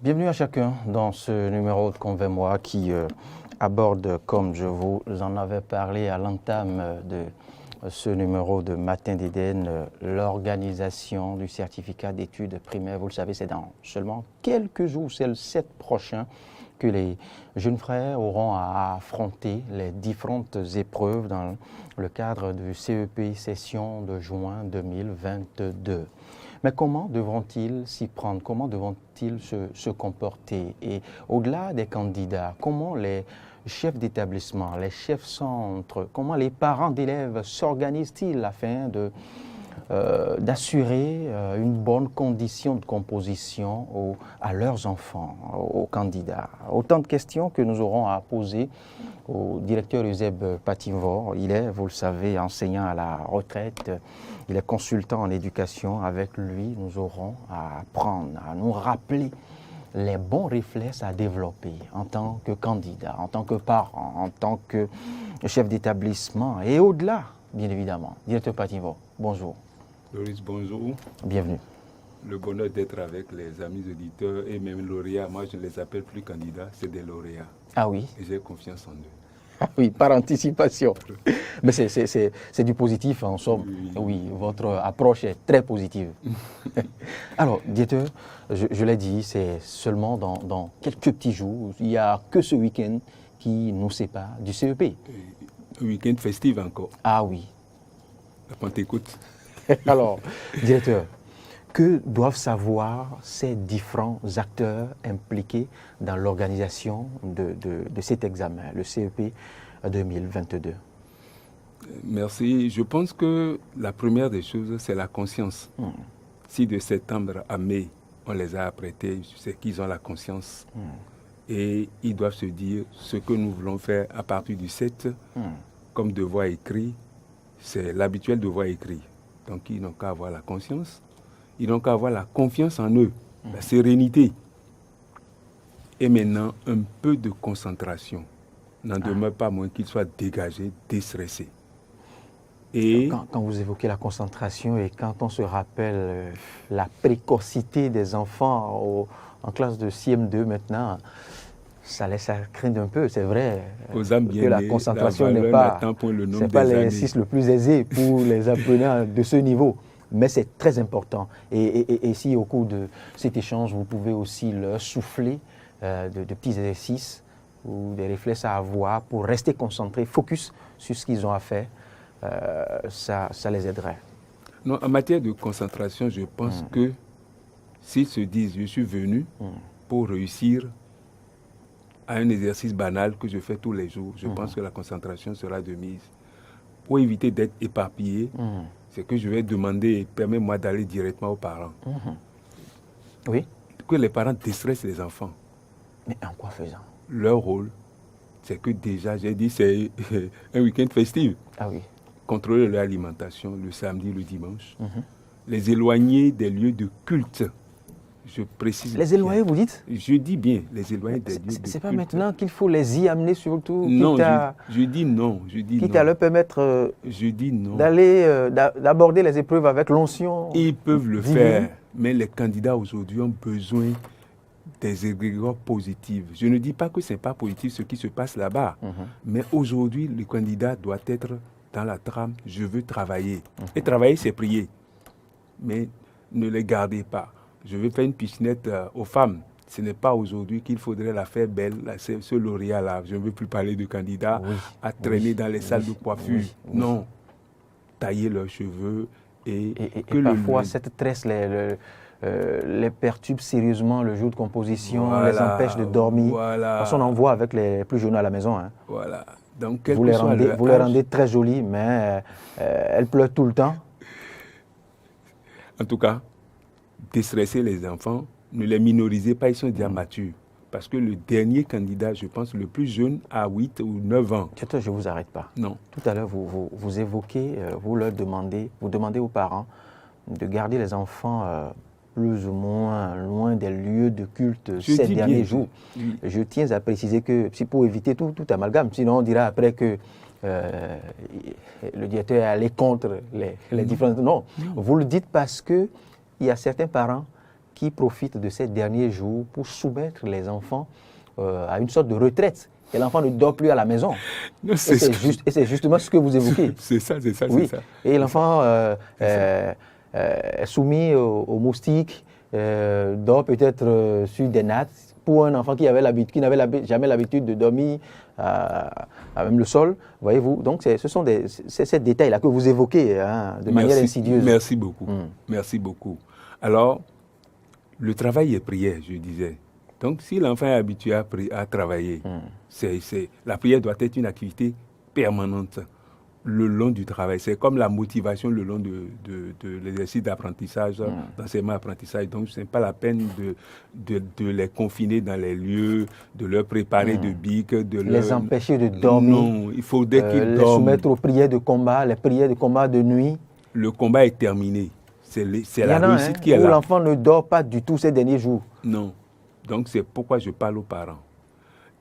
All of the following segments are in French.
Bienvenue à chacun dans ce numéro de Convainc-moi qui aborde, comme je vous en avais parlé à l'entame de ce numéro de Matin d'Éden, l'organisation du certificat d'études primaires. Vous le savez, c'est dans seulement quelques jours, c'est le 7 prochain, que les jeunes frères auront à affronter les différentes épreuves dans le cadre du CEP session de juin 2022. Mais comment devront-ils s'y prendre? Comment devront-ils se comporter? Et au-delà des candidats, comment les chefs d'établissement, les chefs centres, comment les parents d'élèves s'organisent-ils afin d'assurer une bonne condition de composition à leurs enfants, aux candidats? Autant de questions que nous aurons à poser au directeur Euseb Pativor. Il est, vous le savez, enseignant à la retraite. Il est consultant en éducation. Avec lui, nous aurons à apprendre, à nous rappeler les bons réflexes à développer en tant que candidat, en tant que parent, en tant que chef d'établissement et au-delà, bien évidemment. Directeur Pativor, bonjour. Loris, bonjour. Bienvenue. Le bonheur d'être avec les amis auditeurs et même lauréats. Moi, je ne les appelle plus candidats, c'est des lauréats. Ah oui. Et j'ai confiance en eux. Ah oui, par anticipation. Mais c'est du positif, en somme. Oui, votre approche est très positive. Alors, directeur, je l'ai dit, c'est seulement dans quelques petits jours. Il n'y a que ce week-end qui nous sépare du CEP. Un week-end festif encore. Ah oui. La Pentecôte. Alors, directeur, que doivent savoir ces différents acteurs impliqués dans l'organisation de cet examen, le CEP 2022? Merci. Je pense que la première des choses, c'est la conscience. Si de septembre à mai, on les a apprêtés, c'est qu'ils ont la conscience. Et ils doivent se dire ce que nous voulons faire à partir du 7, comme devoir écrit, c'est l'habituel devoir écrit. Donc ils n'ont qu'à avoir la conscience. Ils n'ont qu'à avoir la confiance en eux, la sérénité. Et maintenant, un peu de concentration. N'en demeure pas moins qu'ils soient dégagés, déstressés. Et quand vous évoquez la concentration et quand on se rappelle la précocité des enfants en classe de CM2 maintenant, ça laisse à craindre un peu, c'est vrai. Aux âmes bien que la nées, concentration n'est pas l'exercice le plus aisé pour les apprenants de ce niveau. Mais c'est très important. Et si au cours de cet échange, vous pouvez aussi leur souffler de petits exercices ou des réflexes à avoir pour rester concentrés, focus sur ce qu'ils ont à faire, ça les aiderait. Non, en matière de concentration, je pense que s'ils se disent « je suis venu pour réussir à un exercice banal que je fais tous les jours », je pense que la concentration sera de mise. Pour éviter d'être éparpillé, c'est que je vais demander, permets-moi d'aller directement aux parents. Oui. Que les parents déstressent les enfants. Mais en quoi faisant? Leur rôle, c'est que déjà, j'ai dit, c'est un week-end festif. Ah oui. Contrôler leur alimentation le samedi, le dimanche. Les éloigner des lieux de culte. Je précise. Les éloigner, vous dites? Je dis bien, les éloigner des lieux de culte. C'est pas maintenant qu'il faut les y amener surtout? Non, je dis non. Quitte à leur permettre d'aborder les épreuves avec l'onction. Ils peuvent le faire, mais les candidats aujourd'hui ont besoin des égrégores positifs. Je ne dis pas que ce n'est pas positif ce qui se passe là-bas, mais aujourd'hui, le candidat doit être dans la trame « je veux travailler ». Et travailler, c'est prier. Mais ne les gardez pas. Je veux faire une piscinette aux femmes. Ce n'est pas aujourd'hui qu'il faudrait la faire belle, ce lauréat-là. Je ne veux plus parler de candidats à traîner dans les salles de coiffure. Non. Tailler leurs cheveux et parfois, cette tresse les perturbe sérieusement le jour de composition, les empêche de dormir. Parce qu'on en voit avec les plus jeunes à la maison. Hein. Voilà. Donc, vous les rendez très jolies, mais elles pleurent tout le temps. En tout cas, déstresser les enfants, ne les minorisez pas, ils sont déjà matures. Parce que le dernier candidat, je pense, le plus jeune, a 8 ou 9 ans. Je ne vous arrête pas. Non. Tout à l'heure, vous évoquez, vous demandez aux parents de garder les enfants plus ou moins loin des lieux de culte ces derniers jours. Je tiens à préciser que c'est pour éviter tout amalgame. Sinon, on dira après que le directeur est allé contre les différentes... Non, vous le dites parce qu'il y a certains parents qui profitent de ces derniers jours pour soumettre les enfants à une sorte de retraite. Et l'enfant ne dort plus à la maison. Non, Et c'est justement ce que vous évoquez. C'est ça, c'est ça, Oui. c'est ça. Et l'enfant est soumis aux moustiques, dort peut-être sur des nattes. Pour un enfant qui n'avait jamais l'habitude de dormir à même le sol, voyez-vous. Donc, ce sont ces détails-là que vous évoquez de manière insidieuse. Merci beaucoup. Merci beaucoup. Alors, le travail est prière, je disais. Donc, si l'enfant est habitué à travailler, la prière doit être une activité permanente le long du travail. C'est comme la motivation le long de l'exercice d'apprentissage, d'enseignement-apprentissage. Donc, ce n'est pas la peine de les confiner dans les lieux, de leur préparer de bics, de les empêcher de dormir. Non, il faudrait qu'ils dorment. Les soumettre aux prières de combat, les prières de combat de nuit. Le combat est terminé. C'est la réussite qui est là. Où l'enfant ne dort pas du tout ces derniers jours. Non. Donc, c'est pourquoi je parle aux parents.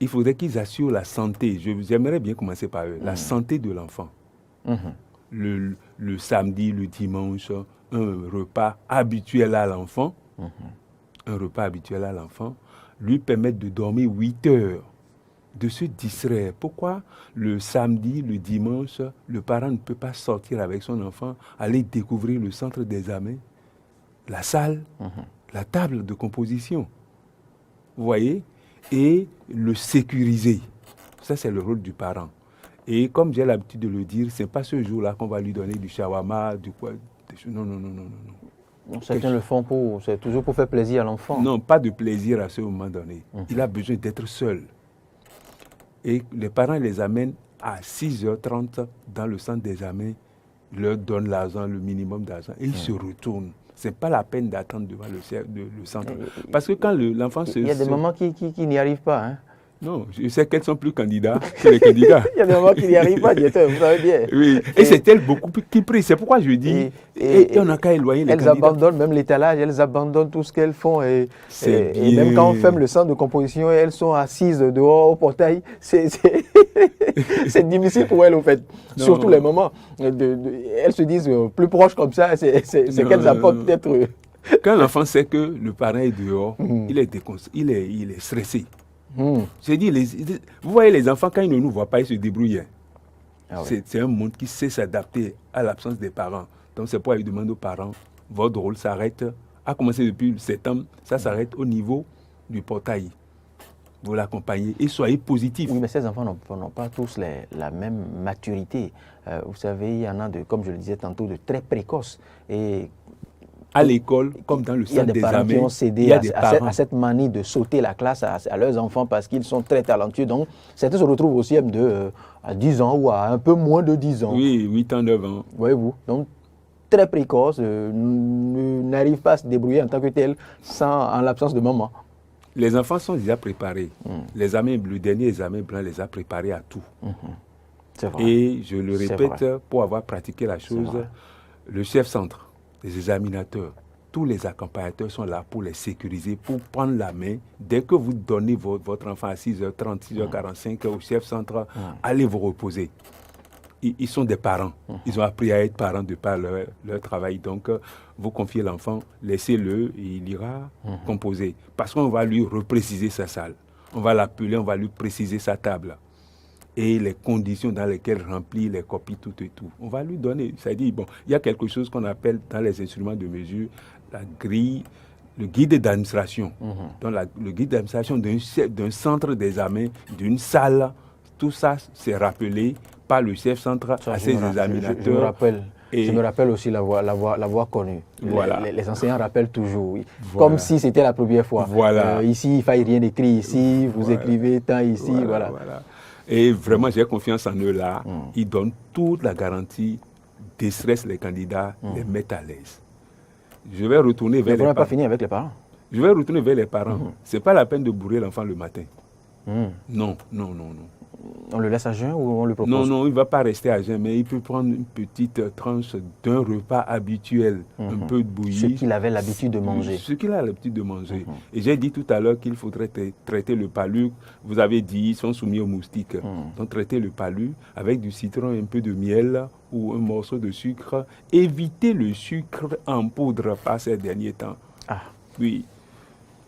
Il faudrait qu'ils assurent la santé. J'aimerais bien commencer par eux. La santé de l'enfant. Le samedi, le dimanche, un repas habituel à l'enfant. Un repas habituel à l'enfant. Lui permettre de dormir 8 heures. De se distraire. Pourquoi le samedi, le dimanche, le parent ne peut pas sortir avec son enfant, aller découvrir le centre des examens, la salle, la table de composition. Vous voyez? Et le sécuriser. Ça, c'est le rôle du parent. Et comme j'ai l'habitude de le dire, ce n'est pas ce jour-là qu'on va lui donner du shawarma, du quoi. Non. Certains le font c'est toujours pour faire plaisir à l'enfant. Non, pas de plaisir à ce moment donné. Il a besoin d'être seul. Et les parents les amènent à 6h30 dans le centre d'examen, leur donnent l'argent, le minimum d'argent, et ils se retournent. Ce n'est pas la peine d'attendre devant le centre. Parce que quand l'enfant se... Il y a des mamans qui n'y arrivent pas. Hein. Non, je sais qu'elles sont plus candidats que les candidats. Il y a des mamans qui n'y arrivent pas, directeur, vous savez bien. Oui, et c'est elles beaucoup qui prient. C'est pourquoi je dis, et on n'a qu'à éloigner les candidats. Elles abandonnent même l'étalage, elles abandonnent tout ce qu'elles font. Et même quand on ferme le centre de composition, elles sont assises dehors au portail. C'est difficile pour elles, au fait. Non. Surtout les mamans. Elles se disent, plus proches comme ça, c'est qu'elles apportent peut-être... Quand l'enfant sait que le parent est dehors, il est stressé. Je dis, vous voyez les enfants, quand ils ne nous voient pas, ils se débrouillent. Ah ouais. C'est un monde qui sait s'adapter à l'absence des parents. Donc c'est pourquoi ils demandent aux parents, votre rôle s'arrête, a commencé depuis septembre, ça s'arrête au niveau du portail. Vous l'accompagnez et soyez positifs. Oui, mais ces enfants n'ont pas tous la même maturité. Vous savez, il y en a, comme je le disais tantôt, de très précoces. Et à l'école, comme dans le centre des examens, il y a des parents qui ont cédé à cette manie de sauter la classe à leurs enfants parce qu'ils sont très talentueux. Donc, certains se retrouvent aussi à 10 ans ou à un peu moins de 10 ans. Oui, 8 ans, 9 ans. Voyez-vous. Donc, très précoce, n'arrivent pas à se débrouiller en tant que tel en l'absence de maman. Les enfants sont déjà préparés. Le dernier examen blanc les a préparés à tout. C'est vrai. Et je le répète, pour avoir pratiqué la chose, le chef-centre, les examinateurs, tous les accompagnateurs sont là pour les sécuriser, pour prendre la main. Dès que vous donnez votre enfant à 6h30, 6h45 au chef-centre, allez vous reposer. Ils sont des parents. Ils ont appris à être parents de par leur travail. Donc, vous confiez l'enfant, laissez-le, il ira composer. Parce qu'on va lui repréciser sa salle. On va l'appeler, on va lui préciser sa table. Et les conditions dans lesquelles remplir les copies, tout et tout. On va lui donner. C'est-à-dire, bon, il y a quelque chose qu'on appelle dans les instruments de mesure la grille, le guide d'administration. Donc, le guide d'administration d'un centre d'examen, d'une salle, tout ça, c'est rappelé par le chef-centre à ses examinateurs. Je me rappelle aussi l'avoir connu. Voilà. Les enseignants rappellent toujours, oui. Comme si c'était la première fois. Voilà. Ici, il ne faille rien écrire. Ici, vous écrivez tant ici. Voilà. Et vraiment, j'ai confiance en eux là. Ils donnent toute la garantie, déstressent les candidats, les mettent à l'aise. Je vais retourner vers les parents. Vous n'avez pas fini avec les parents? Je vais retourner vers les parents. Ce n'est pas la peine de bourrer l'enfant le matin. Non. On le laisse à jeun ou on le propose? Non, il ne va pas rester à jeun, mais il peut prendre une petite tranche d'un repas habituel, un peu bouilli. Ce qu'il avait l'habitude de manger. Ce qu'il a l'habitude de manger. Et j'ai dit tout à l'heure qu'il faudrait traiter le palu. Vous avez dit, ils sont soumis aux moustiques. Donc traiter le palu avec du citron, un peu de miel ou un morceau de sucre. Évitez le sucre en poudre par ces derniers temps. Oui.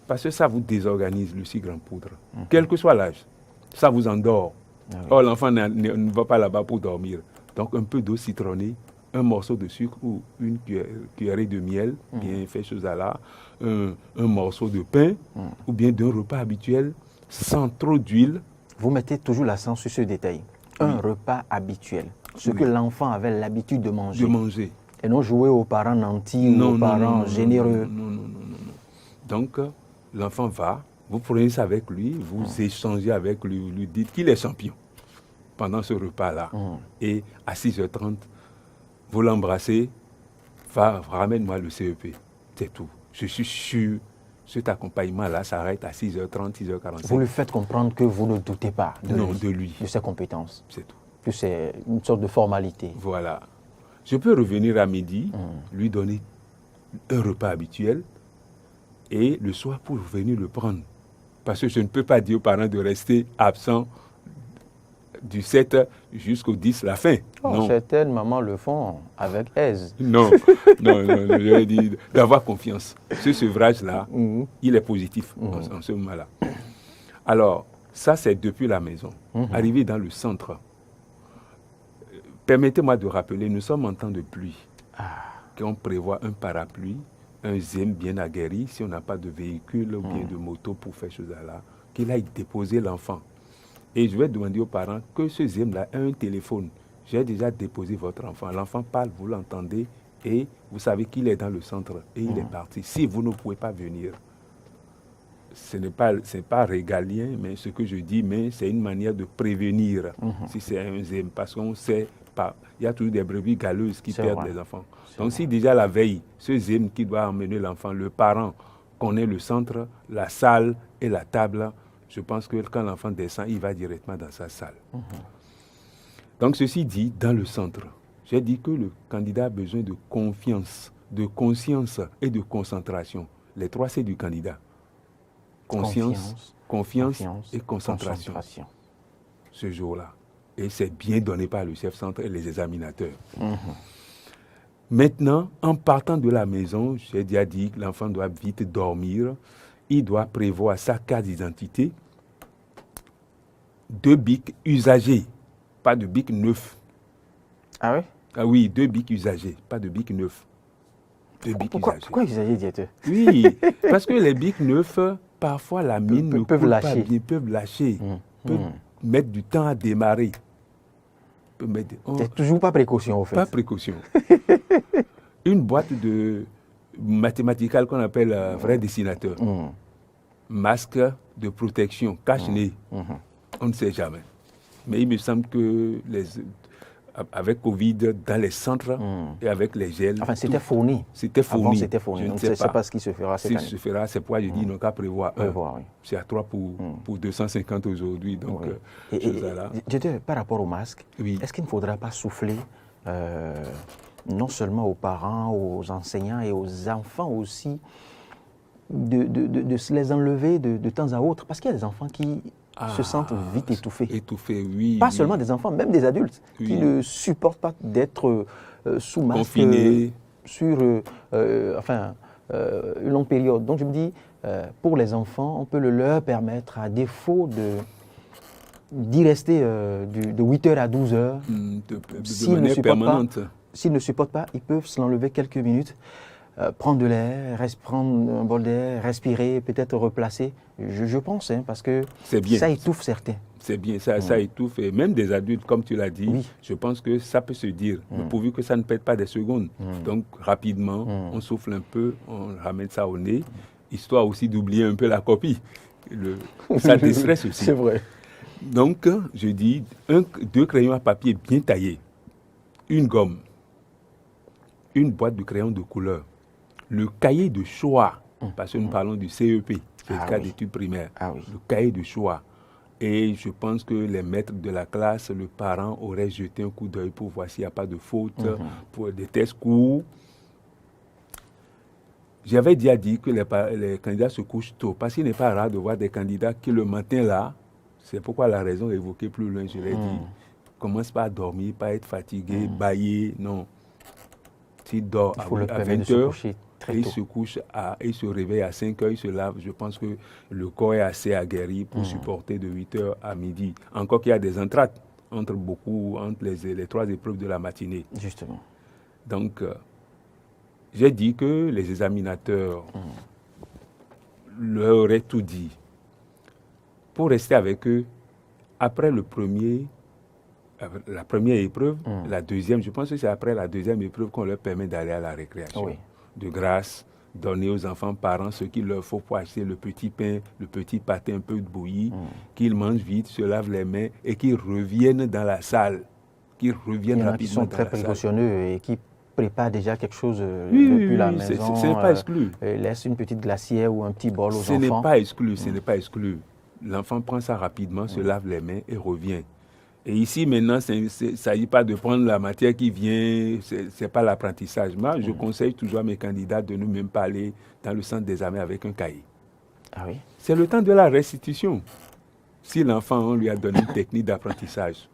Parce que ça vous désorganise le sucre en poudre. Quel que soit l'âge. Ça vous endort. Ah oui. Or, l'enfant ne va pas là-bas pour dormir. Donc, un peu d'eau citronnée, un morceau de sucre ou une cuillerée de miel, bien fait chose à la, un morceau de pain, ou bien d'un repas habituel, sans trop d'huile. Vous mettez toujours l'accent sur ce détail. Un repas habituel. Ce que l'enfant avait l'habitude de manger. Et non jouer aux parents nantis ou aux parents généreux. Non. Donc, l'enfant va, vous prenez ça avec lui, vous échangez avec lui, vous lui dites qu'il est champion pendant ce repas-là. Et à 6h30, vous l'embrassez, ramène-moi le CEP. C'est tout. Je suis sûr, cet accompagnement-là s'arrête à 6h30, 6h45. Vous lui faites comprendre que vous ne doutez pas de lui. De ses compétences. C'est tout. Que c'est une sorte de formalité. Voilà. Je peux revenir à midi, lui donner un repas habituel et le soir pour venir le prendre. Parce que je ne peux pas dire aux parents de rester absents du 7 jusqu'au 10, la fin. Non. Certaines mamans le font avec aise. Non, je vais dire d'avoir confiance. Ce sevrage-là, il est positif en ce moment-là. Alors, ça c'est depuis la maison. Arrivé dans le centre, permettez-moi de rappeler, nous sommes en temps de pluie. Qu'on prévoit un parapluie, un ZEM bien aguerri, si on n'a pas de véhicule ou bien de moto pour faire chose là, qu'il aille déposer l'enfant. Et je vais demander aux parents que ce ZEM-là a un téléphone. J'ai déjà déposé votre enfant. L'enfant parle, vous l'entendez et vous savez qu'il est dans le centre et il est parti. Si vous ne pouvez pas venir, ce n'est pas régalien, mais ce que je dis, mais c'est une manière de prévenir si c'est un ZEM. Parce qu'on sait pas, il y a toujours des brebis galeuses qui perdent les enfants. Donc si déjà la veille, ce ZEM qui doit emmener l'enfant, le parent connaît le centre, la salle et la table, je pense que quand l'enfant descend, il va directement dans sa salle. Donc ceci dit, dans le centre, j'ai dit que le candidat a besoin de confiance, de conscience et de concentration. Les 3 C du candidat. Confiance et concentration. Ce jour-là. Et c'est bien donné par le chef centre et les examinateurs. Maintenant, en partant de la maison, j'ai déjà dit que l'enfant doit vite dormir. Il doit prévoir sa carte d'identité, 2 bics usagés, pas de bics neufs. Ah oui? Ah oui, 2 bics usagés, pas de bics neufs. Pourquoi usagés, directeur? Oui, parce que les bics neufs, parfois la mine ne peuvent lâcher. Peuvent lâcher, peuvent mettre du temps à démarrer. C'est toujours pas précaution, au fait. Pas précaution. Une boîte de mathématical qu'on appelle vrai dessinateur. Masque de protection, cache-nez. On ne sait jamais. Mais il me semble que avec Covid, dans les centres et avec les gels... Enfin, c'était fourni. C'était fourni. Avant, c'était fourni. Je ne sais pas ce qui se fera cette année. Ce qui se fera, c'est pourquoi je dis, non qu'à prévoir un. Oui. C'est à 3 pour 250 aujourd'hui. Donc, par rapport au masque, est-ce qu'il ne faudra pas souffler non seulement aux parents, aux enseignants et aux enfants aussi, de se les enlever de temps à autre? Parce qu'il y a des enfants qui se sentent vite étouffés. Étouffés, oui. Pas seulement des enfants, même des adultes qui ne supportent pas d'être sous masque confinés sur une longue période. Donc je me dis, pour les enfants, on peut le leur permettre, à défaut d'y rester de 8h à 12h. De manière permanente. S'ils ne supportent pas, ils peuvent se l'enlever quelques minutes, prendre de l'air, prendre un bol d'air, respirer, peut-être replacer. Je pense, parce que ça étouffe certains. C'est bien, ça étouffe. Et même des adultes, comme tu l'as dit, je pense que ça peut se dire, pourvu que ça ne pète pas des secondes. Donc, rapidement, on souffle un peu, on ramène ça au nez, histoire aussi d'oublier un peu la copie. Ça déstresse aussi. C'est vrai. Donc, je dis, 2 crayons à papier bien taillés, une gomme, une boîte de crayons de couleur, le cahier de choix, parce que nous parlons du CEP, c'est le cas d'études primaires, le cahier de choix. Et je pense que les maîtres de la classe, le parent aurait jeté un coup d'œil pour voir s'il n'y a pas de faute, pour des tests courts. J'avais déjà dit que les candidats se couchent tôt, parce qu'il n'est pas rare de voir des candidats qui le matin là, c'est pourquoi la raison évoquée plus loin, je l'ai dit, commence pas à dormir, pas être fatigué, bâiller, non. S'il dort à 20h, Il se couche, il se réveille à 5 heures, il se lave. Je pense que le corps est assez aguerri pour supporter de 8 heures à midi. Encore qu'il y a des entrates entre les 3 épreuves de la matinée. Justement. Donc, j'ai dit que les examinateurs leur auraient tout dit. Pour rester avec eux, après la première épreuve, la deuxième, je pense que c'est après la deuxième épreuve qu'on leur permet d'aller à la récréation. Oui. De grâce, donner aux enfants parents ce qu'il leur faut pour acheter le petit pain, le petit pâté un peu bouilli, qu'ils mangent vite, se lavent les mains et qu'ils reviennent dans la salle. Qu'ils reviennent rapidement. Qui sont très précautionneux et qui préparent déjà quelque chose depuis la maison. Ce n'est pas exclu. Laisse une petite glacière ou un petit bol aux enfants. Ce n'est pas exclu, ce n'est pas exclu. L'enfant prend ça rapidement, se lave les mains et revient. Et ici, maintenant, il ne s'agit pas de prendre la matière qui vient, ce n'est pas l'apprentissage. Moi, je conseille toujours à mes candidats de ne même pas aller dans le centre d'examen avec un cahier. Ah oui? C'est le temps de la restitution. Si l'enfant, on lui a donné une technique d'apprentissage,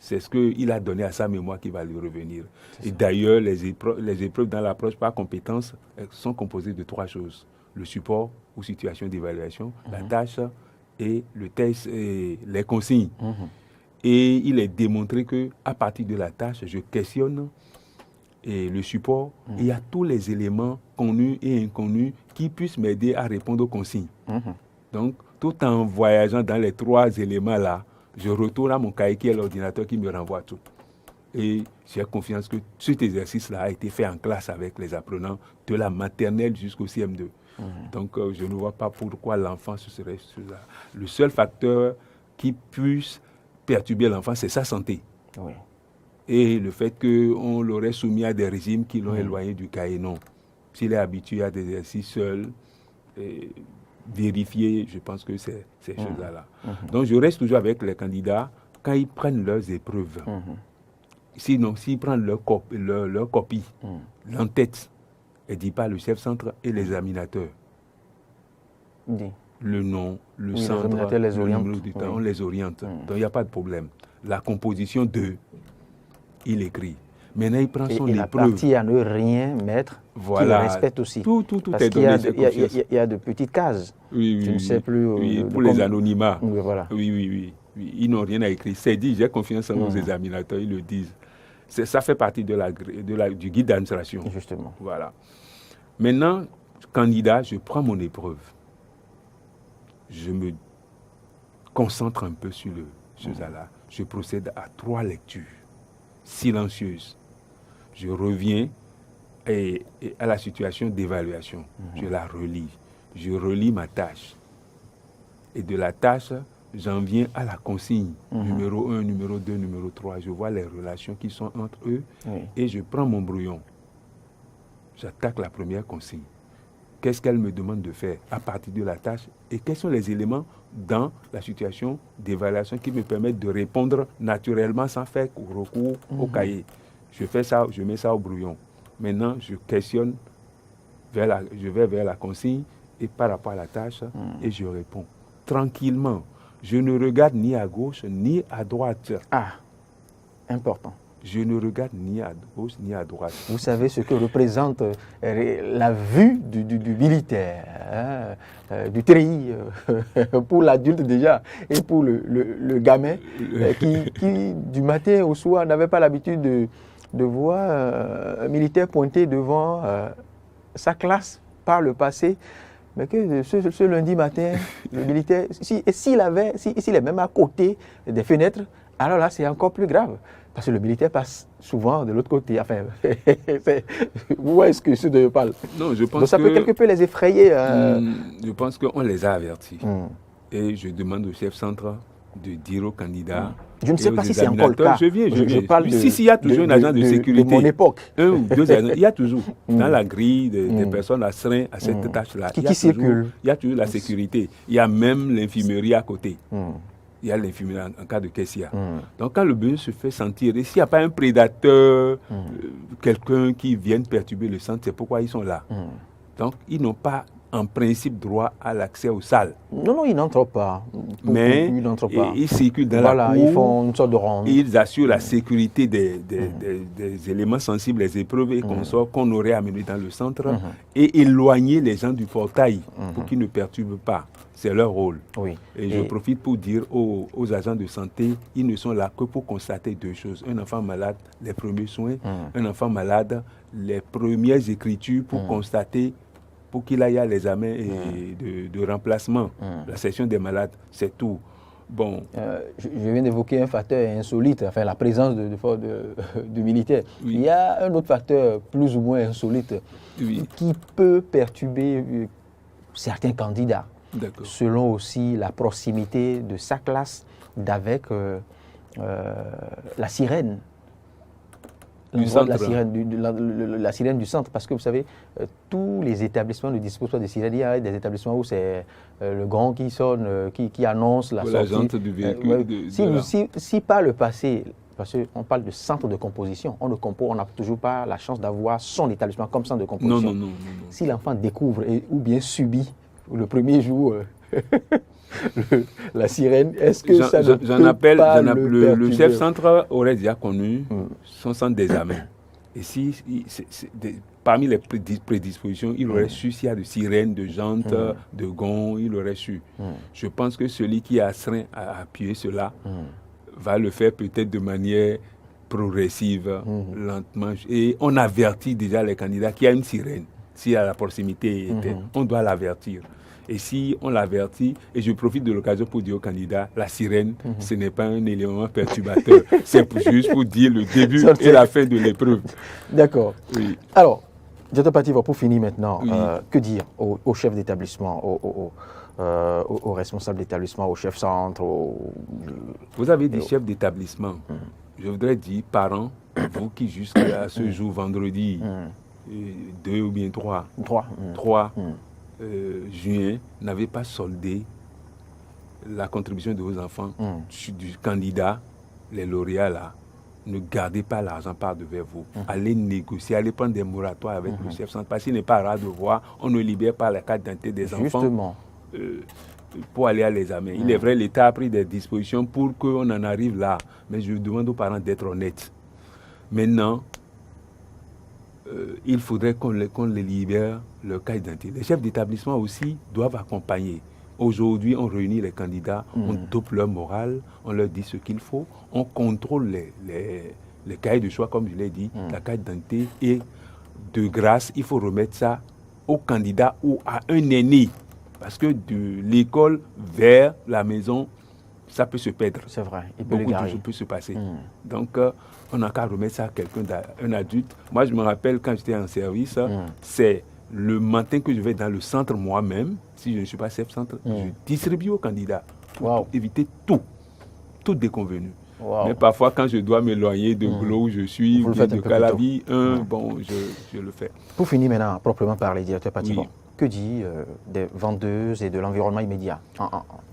c'est ce qu'il a donné à sa mémoire qui va lui revenir. Et d'ailleurs, les épreuves dans l'approche par compétence sont composées de 3 choses. Le support ou situation d'évaluation, la tâche et le test et les consignes. Et il est démontré qu'à partir de la tâche, je questionne et le support, il y a tous les éléments connus et inconnus qui puissent m'aider à répondre aux consignes. Donc, tout en voyageant dans les 3 éléments-là, je retourne à mon cahier qui est l'ordinateur qui me renvoie tout. Et j'ai confiance que cet exercice-là a été fait en classe avec les apprenants de la maternelle jusqu'au CM2. Donc, je ne vois pas pourquoi l'enfant se serait... Le seul facteur qui puisse perturber l'enfant, c'est sa santé. Oui. Et le fait qu'on l'aurait soumis à des régimes qui l'ont éloigné du cahier, non. S'il est habitué à des exercices seuls, vérifier, je pense que c'est ces choses-là. Donc, je reste toujours avec les candidats quand ils prennent leurs épreuves. Sinon, s'ils prennent leur copie, l'entête, et dit pas le chef-centre et l'examinateur. Le nom, le centre, le numéro du temps, on les oriente. Donc, il n'y a pas de problème. La composition de, il écrit. Maintenant, il prend son épreuve. La partie à ne rien mettre, qu'il respecte aussi. Tout Parce est donné. Il y a de petites cases. Je ne sais plus. Pour les anonymats. Oui, voilà. Oui. Ils n'ont rien à écrire. C'est dit, j'ai confiance en nos examinateurs, ils le disent. Ça fait partie du guide d'administration. Justement. Voilà. Maintenant, candidat, je prends mon épreuve. Je me concentre un peu sur ce là. Je procède à 3 lectures silencieuses. Je reviens à la situation d'évaluation. Je la relis. Je relis ma tâche. Et de la tâche, j'en viens à la consigne. Numéro 1, numéro 2, numéro 3. Je vois les relations qui sont entre eux et je prends mon brouillon. J'attaque la première consigne. Qu'est-ce qu'elle me demande de faire à partir de la tâche et quels sont les éléments dans la situation d'évaluation qui me permettent de répondre naturellement sans faire recours au cahier. Je fais ça, je mets ça au brouillon. Maintenant, je questionne, je vais vers la consigne et par rapport à la tâche et je réponds tranquillement. Je ne regarde ni à gauche ni à droite. Ah, important. Je ne regarde ni à gauche ni à droite. Vous savez ce que représente la vue du militaire, du treillis, pour l'adulte déjà, et pour le gamin qui, du matin au soir, n'avait pas l'habitude de voir un militaire pointer devant sa classe par le passé. Mais que ce lundi matin, le militaire, s'il est même à côté des fenêtres, alors là, c'est encore plus grave. Parce que le militaire passe souvent de l'autre côté. Enfin, vous voyez ce dont je parle. Non, je pense donc ça peut quelque peu les effrayer. Je pense qu'on les a avertis. Et je demande au chef-centre de dire aux candidats. Je ne sais pas si c'est encore le cas. Je viens. Je parle il y a toujours un agent de sécurité. De mon époque. 1 ou 2 agents. Il y a toujours, dans la grille des personnes astreintes à cette tâche-là, qui circule. Il y a toujours la sécurité. Il y a même l'infirmerie à côté. Il y a l'infirmerie en cas de caissière. Donc, quand le besoin se fait sentir, et s'il n'y a pas un prédateur, quelqu'un qui vienne perturber le centre, c'est pourquoi ils sont là. Donc, ils n'ont pas en principe droit à l'accès aux salles. Non, ils n'entrent pas. Mais ils n'entrent pas. Ils circulent dans la cour. Ils font une sorte de ronde. Ils assurent la sécurité des éléments sensibles, les épreuves et consorts qu'on aurait amenés dans le centre et éloigner les gens du portail pour qu'ils ne perturbent pas. C'est leur rôle. Oui. Et je profite pour dire aux agents de santé, ils ne sont là que pour constater deux choses. Un enfant malade, les premiers soins. Un enfant malade, les premières écritures pour constater, pour qu'il aille à l'examen de remplacement. La section des malades, c'est tout. Bon. Je viens d'évoquer un facteur insolite, enfin la présence de militaires. Oui. Il y a un autre facteur plus ou moins insolite qui peut perturber certains candidats, selon aussi la proximité de sa classe d'avec la sirène. Du centre. La sirène du centre, parce que vous savez, tous les établissements ne disposent pas de sirène. Il y a des établissements où c'est le gong qui sonne, qui annonce la sortie. La jante du véhicule. Si par le passé, parce qu'on parle de centre de composition, on n'a toujours pas la chance d'avoir son établissement comme centre de composition. Non. Si l'enfant découvre ou bien subit le premier jour la sirène, est-ce que ça ne peut pas le chef centre aurait déjà connu son centre d'examen. Et parmi les prédispositions, il aurait su s'il y a de sirènes, de jantes, de gonds, il aurait su. Je pense que celui qui est astreint à appuyer cela va le faire peut-être de manière progressive, lentement. Et on avertit déjà les candidats qu'il y a une sirène. Si à la proximité, on doit l'avertir. Et si on l'avertit, et je profite de l'occasion pour dire aux candidats, la sirène, ce n'est pas un élément perturbateur. C'est juste pour dire le début et la fin de l'épreuve. D'accord. Oui. Alors, Directeur Pativor, pour finir maintenant, que dire aux chefs d'établissement, aux responsables d'établissement, aux chefs centres Vous avez dit chefs d'établissement. Je voudrais dire parents, vous qui jusqu'à ce jour, vendredi 2 ou bien 3 juin, n'avez pas soldé la contribution de vos enfants du candidat, les lauréats là. Ne gardez pas l'argent par devers vous. Allez négocier, allez prendre des moratoires avec le chef centre. Parce qu'il n'est pas rare de voir, on ne libère pas la carte d'identité des enfants pour aller à l'examen. Il est vrai, l'État a pris des dispositions pour qu'on en arrive là. Mais je demande aux parents d'être honnêtes. Maintenant, il faudrait qu'on les libère leur carte d'identité. Les chefs d'établissement aussi doivent accompagner. Aujourd'hui, on réunit les candidats, on dope leur morale, on leur dit ce qu'il faut, on contrôle les cahiers de choix, comme je l'ai dit, la carte d'identité, et de grâce, il faut remettre ça au candidat ou à un aîné. Parce que de l'école vers la maison, ça peut se perdre. C'est vrai, beaucoup de choses peuvent se passer. Donc, on n'a qu'à remettre ça à quelqu'un, un adulte. Moi, je me rappelle quand j'étais en service, c'est le matin que je vais dans le centre moi-même, si je ne suis pas chef centre, je distribue aux candidats pour éviter toute déconvenue. Mais parfois, quand je dois m'éloigner de l'eau où je suis, ou bien de Calavi, bon, je le fais. Pour finir maintenant, proprement parler, Directeur Pativor, que dit des vendeuses et de l'environnement immédiat?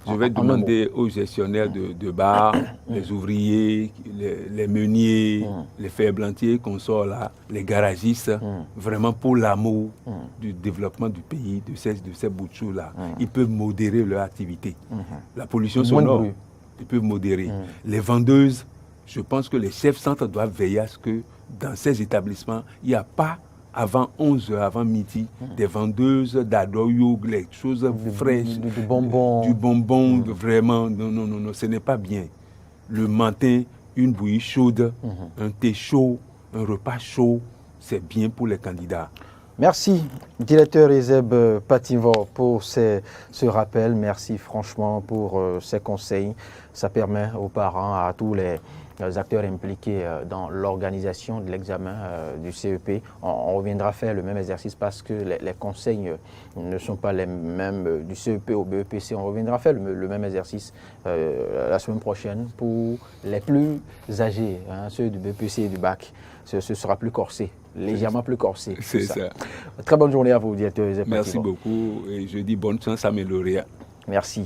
Je vais demander aux gestionnaires de bars, les ouvriers, les meuniers, les ferblantiers qu'on sort là, les garagistes, vraiment pour l'amour du développement du pays, de ces bouts de choses-là, ils peuvent modérer leur activité. La pollution sonore, ils peuvent modérer. Les vendeuses, je pense que les chefs centres doivent veiller à ce que dans ces établissements, il n'y a pas avant 11h, avant midi, des vendeuses d'adoyo, les choses fraîches, du bonbon, vraiment, non, ce n'est pas bien. Le matin, une bouillie chaude, un thé chaud, un repas chaud, c'est bien pour les candidats. Merci, Directeur Ezeb Pativor, pour ce rappel. Merci franchement pour ces conseils. Ça permet aux parents, à tous les acteurs impliqués dans l'organisation de l'examen du CEP. On reviendra faire le même exercice parce que les conseils ne sont pas les mêmes du CEP au BEPC. On reviendra faire le même exercice la semaine prochaine pour les plus âgés, ceux du BEPC et du BAC. Ce sera plus corsé, légèrement plus corsé. C'est ça. Très bonne journée à vous, Directeur Ezeb Pativor. Merci beaucoup et je dis bonne chance à mes lauréats. Merci.